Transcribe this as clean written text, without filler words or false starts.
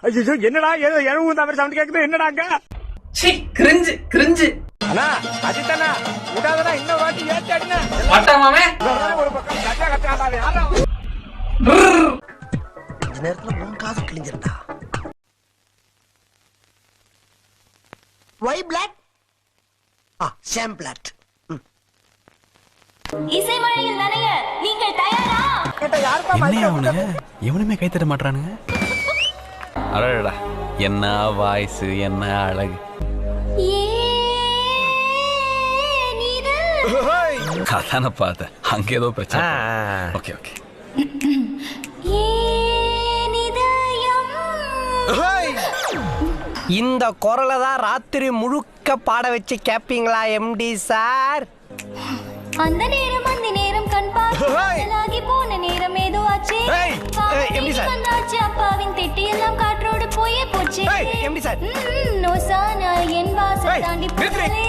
ஐயோ என்னடா ஏதோ எழுவும் தவிர சவுண்ட் கேக்குது என்னடாங்க சி கிரிஞ்சு கிரிஞ்சு அண்ணா அஜித்தண்ணா விடாதடா இன்னொரு வாட்டி ஏத்தி அடினா வட்டமாமே ஒரு பக்கம் கட்டா கட்டாடா யாரா இந்த நேரத்துல உன் காது கிழிஞ்சிருந்தா வை பிளாக் ஷாம் பிளாக் இசை மழையில் நனைய நீங்கள் தயாரா? கேட்ட யாருப்பா என்னையா அவனுங்க எவனுமே கை தட்ட மாட்டானுங்க. அடடா என்ன வாய்ஸ் என்ன அழகு. அதான பார்த்தேன் அங்க ஏதோ பிரச்சனை. Okay okay. இந்த குரலை தான் ராத்திரி முழுக்க பாட வச்சு கேப்பீங்களா எம்டி சார்? அந்த நேரம் கண் பார்த்து போன நேரம் ஏதோ ஆச்சு. வந்தாச்சு அப்பாவின் திட்டி எல்லாம் காற்றோடு போயே போச்சு. எம்டி சார் நோசானா என் வாசல் தாண்டி போகலே